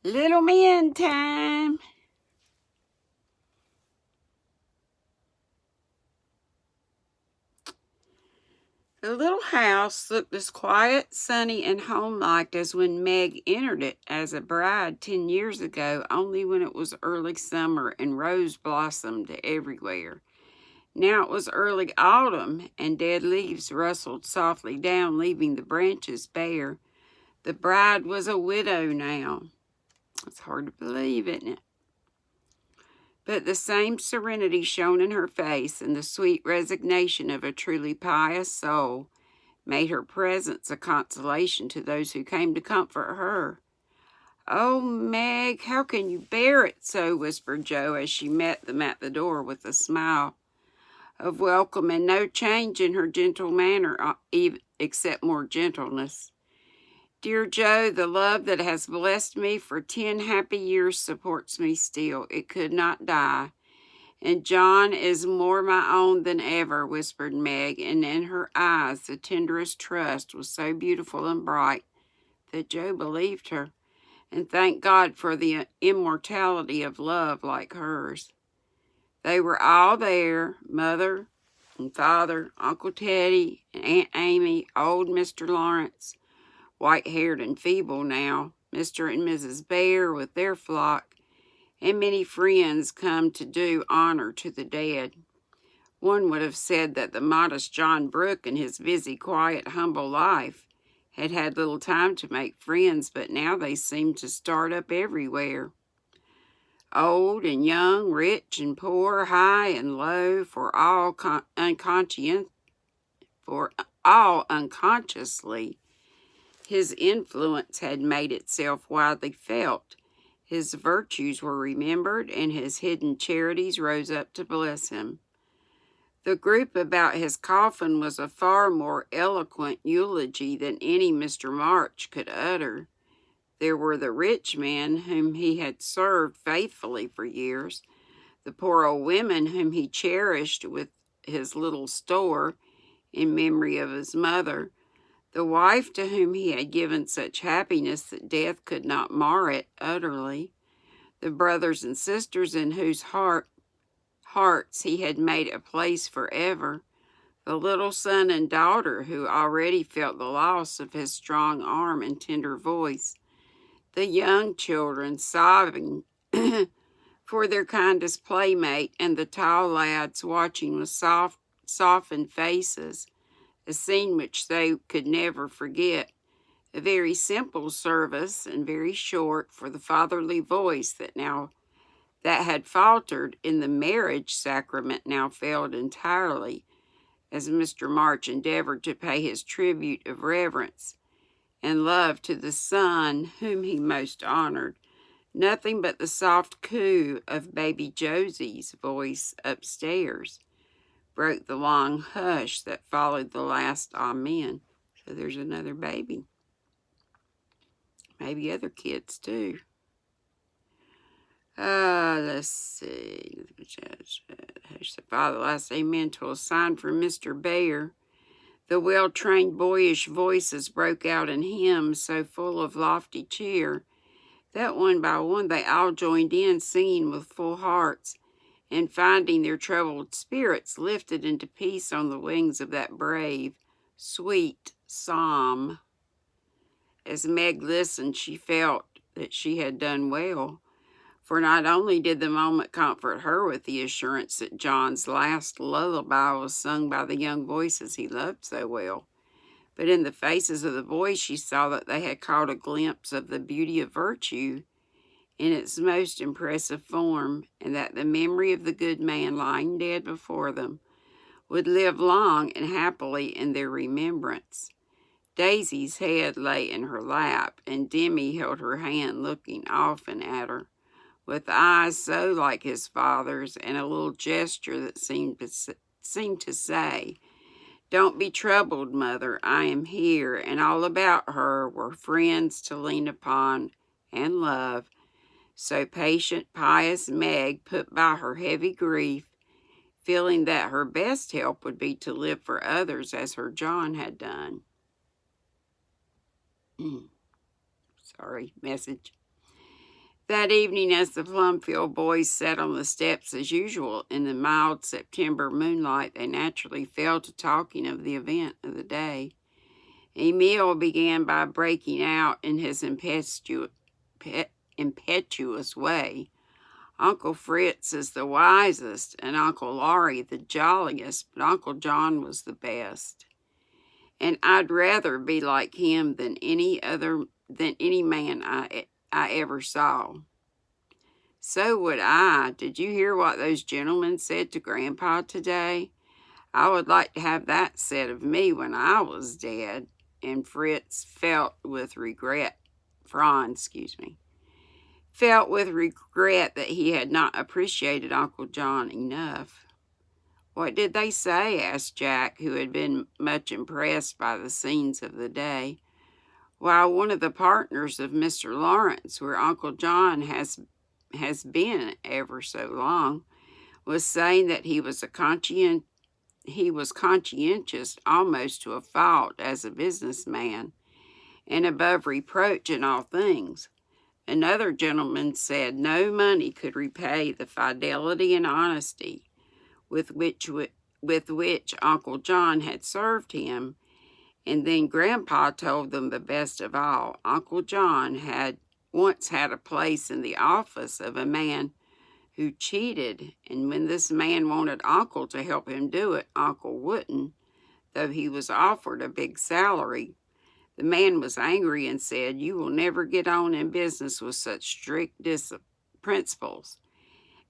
Little man time. The little house looked as quiet, sunny, and homelike as when Meg entered it as a bride 10 years ago, only when it was early summer and rose blossomed everywhere. Now it was early autumn, and dead leaves rustled softly down, leaving the branches bare. The bride was a widow now. It's hard to believe, isn't it? But the same serenity shone in her face, and the sweet resignation of a truly pious soul made her presence a consolation to those who came to comfort her. "Oh, Meg, how can you bear it so?" whispered Joe as she met them at the door with a smile of welcome and no change in her gentle manner, except more gentleness. "Dear Joe, the love that has blessed me for 10 happy years supports me still. It could not die. And John is more my own than ever," whispered Meg, and in her eyes the tenderest trust was so beautiful and bright that Joe believed her, and thanked God for the immortality of love like hers. They were all there, Mother and Father, Uncle Teddy, and Aunt Amy, old Mr. Lawrence, white-haired and feeble now, Mr. and Mrs. Bear with their flock, and many friends come to do honor to the dead. One would have said that the modest John Brooke in his busy, quiet, humble life had had little time to make friends, but now they seemed to start up everywhere. Old and young, rich and poor, high and low, for all unconsciously, his influence had made itself widely felt. His virtues were remembered, and his hidden charities rose up to bless him. The group about his coffin was a far more eloquent eulogy than any Mr. March could utter. There were the rich men whom he had served faithfully for years, the poor old women whom he cherished with his little store in memory of his mother, the wife to whom he had given such happiness that death could not mar it utterly, the brothers and sisters in whose hearts he had made a place forever, the little son and daughter who already felt the loss of his strong arm and tender voice, the young children sobbing for their kindest playmate, and the tall lads watching with softened faces, a scene which they could never forget. A very simple service and very short, for the fatherly voice that had faltered in the marriage sacrament now failed entirely, as Mr. March endeavored to pay his tribute of reverence and love to the son whom he most honored. Nothing but the soft coo of baby Josie's voice upstairs broke the long hush that followed the last amen. So there's another baby. Maybe other kids too. Let's see. Hush the father last amen to a sign from Mr. Bear. The well-trained boyish voices broke out in hymns so full of lofty cheer that one by one they all joined in, singing with full hearts, and finding their troubled spirits lifted into peace on the wings of that brave, sweet psalm. As Meg listened, she felt that she had done well, for not only did the moment comfort her with the assurance that John's last lullaby was sung by the young voices he loved so well, but in the faces of the boys she saw that they had caught a glimpse of the beauty of virtue in its most impressive form, and that the memory of the good man lying dead before them would live long and happily in their remembrance. Daisy's head lay in her lap, and Demi held her hand, looking often at her, with eyes so like his father's, and a little gesture that seemed to say, "Don't be troubled, Mother, I am here," and all about her were friends to lean upon and love. So patient, pious Meg put by her heavy grief, feeling that her best help would be to live for others as her John had done. Sorry, message. That evening, as the Plumfield boys sat on the steps as usual in the mild September moonlight, they naturally fell to talking of the event of the day. Emil began by breaking out in his impetuous way. Uncle Fritz is the wisest, and Uncle Laurie the jolliest, but Uncle John was the best. And I'd rather be like him than any man I ever saw. So would I. Did you hear what those gentlemen said to Grandpa today? I would like to have that said of me when I was dead. And Franz felt with regret that he had not appreciated Uncle John enough. What did they say? Asked Jack, who had been much impressed by the scenes of the day. Why, one of the partners of Mr. Lawrence, where Uncle John has been ever so long, was saying that he was conscientious almost to a fault as a businessman, and above reproach in all things. Another gentleman said no money could repay the fidelity and honesty with which Uncle John had served him. And then Grandpa told them the best of all. Uncle John had once had a place in the office of a man who cheated, and when this man wanted Uncle to help him do it, Uncle wouldn't, though he was offered a big salary. The man was angry and said, "You will never get on in business with such strict principles."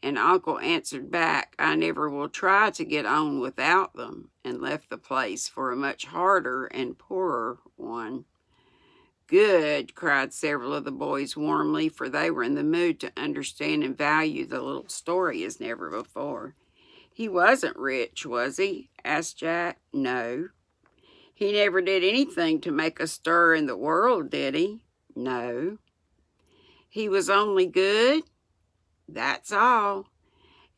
And Uncle answered back, "I never will try to get on without them," and left the place for a much harder and poorer one. Good, cried several of the boys warmly, for they were in the mood to understand and value the little story as never before. He wasn't rich, was he? Asked Jack. No. He never did anything to make a stir in the world, did he? No. He was only good? That's all.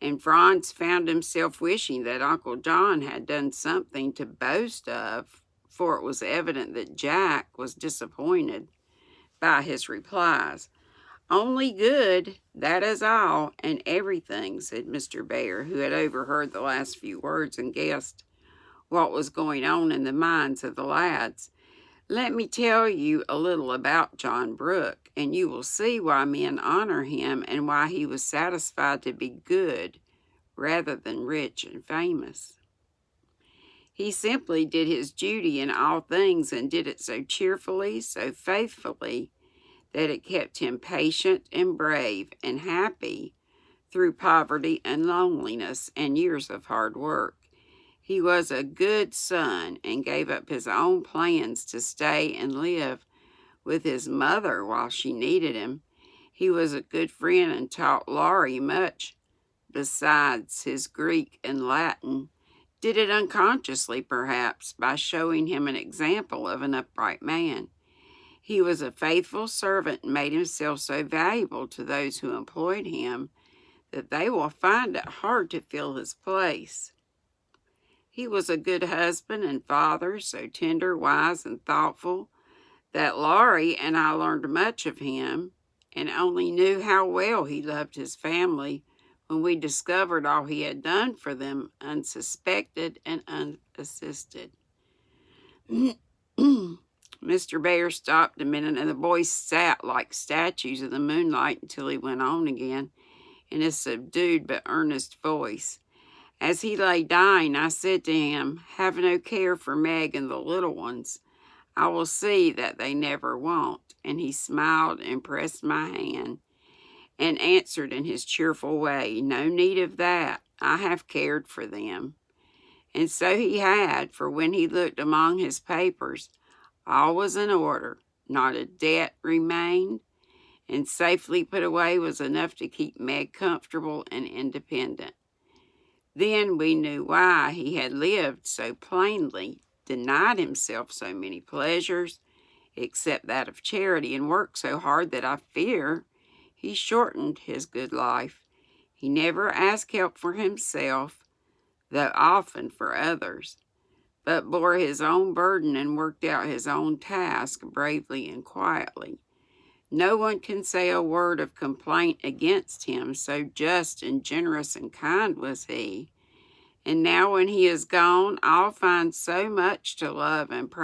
And Franz found himself wishing that Uncle John had done something to boast of, for it was evident that Jack was disappointed by his replies. Only good, that is all, and everything, said Mr. Bear, who had overheard the last few words and guessed what was going on in the minds of the lads. Let me tell you a little about John Brooke, and you will see why men honor him and why he was satisfied to be good rather than rich and famous. He simply did his duty in all things and did it so cheerfully, so faithfully, that it kept him patient and brave and happy through poverty and loneliness and years of hard work. He was a good son and gave up his own plans to stay and live with his mother while she needed him. He was a good friend and taught Laurie much besides his Greek and Latin. Did it unconsciously, perhaps, by showing him an example of an upright man. He was a faithful servant and made himself so valuable to those who employed him that they will find it hard to fill his place. He was a good husband and father, so tender, wise, and thoughtful that Laurie and I learned much of him and only knew how well he loved his family when we discovered all he had done for them unsuspected and unassisted. Mr. Bear stopped a minute, and the boys sat like statues in the moonlight until he went on again in a subdued but earnest voice. As he lay dying, I said to him, "Have no care for Meg and the little ones. I will see that they never want." And he smiled and pressed my hand and answered in his cheerful way, "No need of that. I have cared for them." And so he had, for when he looked among his papers, all was in order, not a debt remained, and safely put away was enough to keep Meg comfortable and independent. Then we knew why he had lived so plainly, denied himself so many pleasures, except that of charity, and worked so hard that I fear he shortened his good life. He never asked help for himself, though often for others, but bore his own burden and worked out his own task bravely and quietly. No one can say a word of complaint against him, so just and generous and kind was he. And now when he is gone, I'll find so much to love and praise.